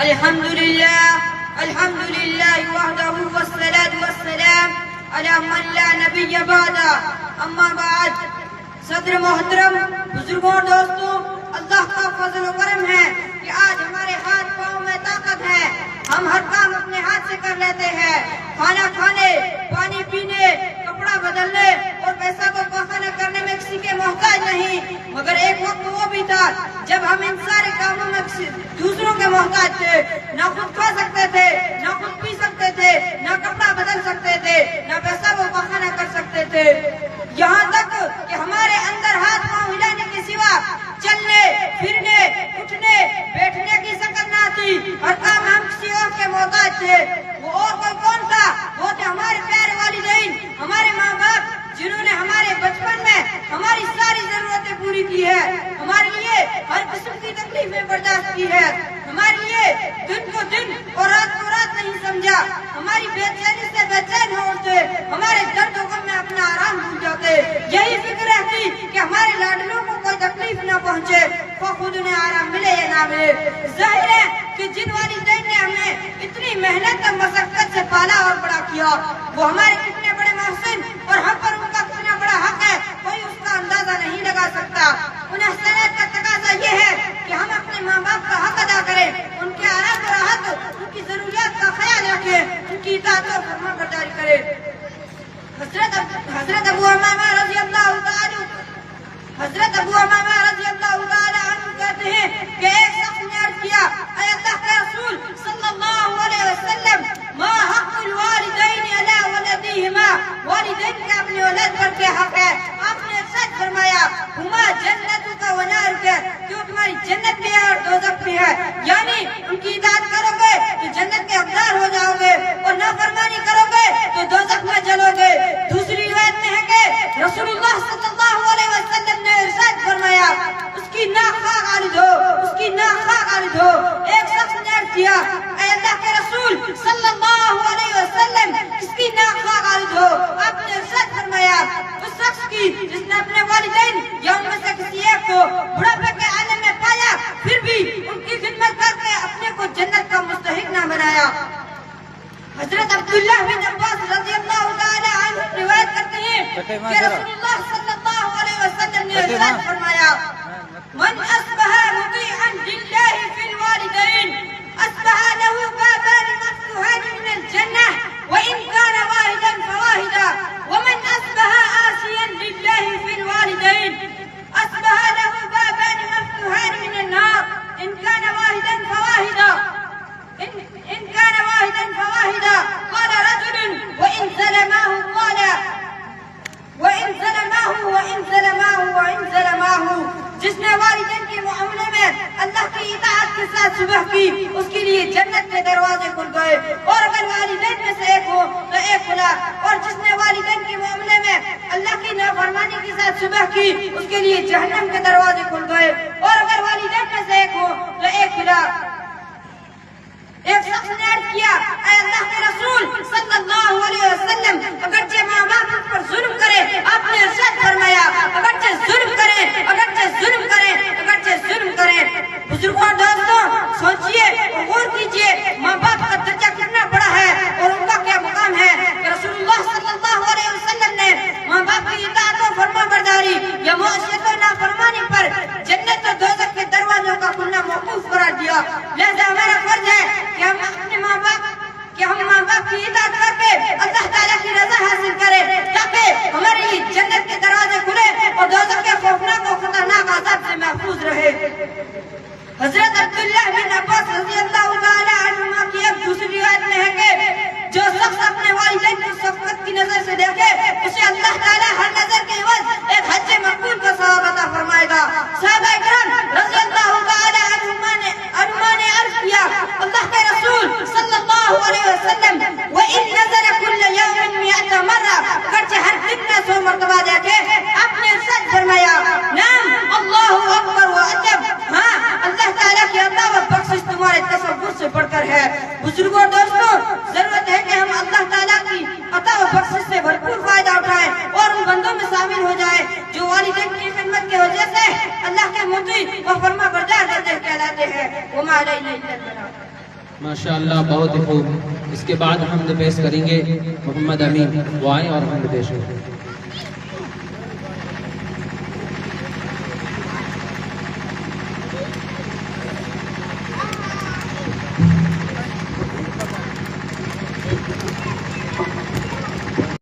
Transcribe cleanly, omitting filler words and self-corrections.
الحمد لله وحده والصلاة والسلام على من لا نبی بعدہ. اما بعد. صدر محترم، بزرگوں اور دوستوں، اللہ کا فضل و کرم ہے کہ آج ہمارے ہاتھ پاؤں میں طاقت ہے. ہم ہر کام اپنے ہاتھ سے کر لیتے ہیں. کھانا کھانے، پانی پینے، کپڑا بدلنے اور پیسہ کو پاخانہ کرنے میں کسی کے محتاج نہیں. مگر ایک وقت وہ بھی تھا جب ہم ان سارے کاموں میں دوسروں کے محتاج تھے. نہ خود کھا سکتے تھے، نہ خود پی سکتے تھے، نہ کپڑا بدل سکتے تھے، نہ پیسہ کو پاخانہ کر سکتے تھے. یہاں تک کہ ہمارے اندر ہاتھ پاؤں ہلانے کے سوا چلنے، پھرنے، اٹھنے، بیٹھنے کی شکل نہ تھی. ہر کام ہم کسی اور کے محتاج تھے. وہ اور کوئی کون تھا؟ وہ تھے ہمارے پیارے والدین، ہمارے ماں باپ، جنہوں نے ہمارے بچپن میں ہماری ساری ضرورتیں پوری کی ہے، ہمارے لیے ہر قسم کی تکلیفیں برداشت کی ہے، ہمارے لیے دن کو دن اور رات کو رات نہیں سمجھا، ہماری بے چینی سے بے چین ہو اٹھتے، ہمارے درد و غم میں اپنا آرام بھول جاتے. یہی فکر رہتی کہ ہمارے لاڈلوں کو کوئی تکلیف نہ پہنچے، خود انہیں آرام ملے یا نہ ملے. ظاہر ہے کہ جن والدین نے ہمیں اتنی محنت اور مشقت سے پالا اور بڑا کیا، وہ ہمارے کتنے بڑے محسن اور ہم پر ان کا کتنا بڑا حق ہے، کوئی اس کا اندازہ نہیں لگا سکتا. ان احسانات کا تقاضا یہ ہے کہ ہم اپنے ماں باپ کا حق ادا کریں، ان کے آرام و راحت، ان کی ضروریات کا خیال رکھیں، ان کی اطاعت اور فرمانبرداری کریں. حضرت ابو امامہ رضی اللہ تعالی عنہ کہتے ہیں کہ ایک شخص نے عرض کیا، اے اللہ کے رسول صلی اللہ علیہ وسلم، ما حق الوالدین علی ولدیہما، والدین کا اپنے اولاد پر کیا حق ہے؟ آپ نے ارشاد فرمایا، ہما جنتک و نارک، جو تمہاری جنت بھی ہے اور دوزخ بھی ہے. یعنی ان کی اطاعت کرو گے تو جنت کے حقدار ہو جاؤ گے اور نافرمانی کرو گے تو دوزخ میں جلو گے. دوسری روایت میں ہے کہ رسول اللہ صلی اللہ علیہ وسلم نے ارشاد فرمایا، اس کی ناخواہ غالب ہو، اس کی ناخواہ غالب ہو. ایک شخص نے عرض کیا، اے اللہ کے رسول صلی اللہ علیہ وسلم، اس کی ناخواہ غالب ہو. آپ نے ارشاد فرمایا، اس شخص کی جس نے اپنے والدین یا ان میں سے کسی ایک کو بڑھاپے کے عالم میں پایا، پھر بھی ان کی خدمت کر کے اپنے کو جنت کا مستحق نہ بنایا. حضرت عبداللہ بن عباس رضی اللہ تعالی عنہ روایت کرتے ہیں کہ رسول اللہ صلی اللہ علیہ وسلم نے ارشاد فرمایا، من اصبح مطیعا للہ فی الوالدین اصبح له بابان مفتوحان من الجنہ وان كان واحدا فواحدا ومن اصبح عاصیا للہ فی الوالدین اصبح له بابان مفتوحان من النار ان كان واحدا فواحدا إن كان واحدا فواحدا. قال رجل وإن ظلماه جس نے والدین کے معاملے میں اللہ کی اطاعت کے ساتھ صبح کی، اس کے لیے جنت کے دروازے کھل گئے. اور اگر والدین میں سے ایک ہو تو ایک کھلا، اور جس نے والدین کے معاملے میں اللہ کی نافرمانی کے ساتھ صبح کی، اس کے لیے جہنم کے دروازے کھل گئے. اور اگر والدین میں سے ایک ہو تو ایک کھلا. ایک شخص نے عرض کیا، اے اللہ کے رسول صلی اللہ علیہ وسلم، اگرچہ ماں باپ پر ظلم کرے، آپ نے ارشاد فرمایا، اگرچہ ظلم کریں، اگرچہ ظلم کریں، اگرچہ ظلم کریں. بزرگوں دوستوں، سوچئے اور غور کیجئے، ماں باپ کا درجہ کتنا بڑا ہے اور ان کا کیا مقام ہے کہ رسول اللہ صلی اللہ علیہ وسلم نے ماں باپ کی اطاعت و فرمانبرداری یا معصیت و نافرمانی پر جنت اور دوزخ کے دروازوں کا کھلنا موقوف قرار دیا. لہذا ہمارا فرض ہے کہ ہم اپنے ماں باپ کی اطاعت کر کے اللہ تعالیٰ کی رضا حاصل کریں، تاکہ ہمارے لیے جنت کے دروازے کھلے اور دوزخ کے خوفناک و خطرناک عذاب سے محفوظ رہے. حضرت عبداللہ بن عباس رضی اللہ تعالی عنہما کی ایک دوسری روایت میں ہے کہ جو شخص اپنے والدین کو شفقت کی نظر سے دیکھے، اسے اللہ تعالیٰ ہر نظر کے عوض ایک حج مقبول کا ثواب عطا فرمائے گا. صحابہ کرام رضی اللہ تعالی عنہما نے عرض کیا، اللہ کے رسول صلی اللہ علیہ وسلم، وَإِن نَزَلَ كُلَّ يَوْمٍ مِئَةَ مَرَّةٍ، اگرچہ ہر دن میں 100 مرتبہ دیکھے. آپ نے ارشاد فرمایا، نعم اللہ اکبر و عجب، ہاں اللہ تعالیٰ کی عطا و بخشش تمہارے تصور سے بڑھ کر ہے. بزرگوں دوستوں، ضرورت ہے کہ ہم اللہ تعالیٰ کی عطا و بخشش سے بھرپور فائدہ اٹھائیں اور ان بندوں میں شامل ہو جائیں جو والدین کی خدمت کی وجہ سے اللہ کے مطیع و فرما بردار بندے کہلاتے ہیں. وما علینا الا البلاغ. ماشاءاللہ بہت ہی خوب. اس کے بعد حمد پیش کریں گے محمد امین، وہ آئیں اور حمد پیش کریں.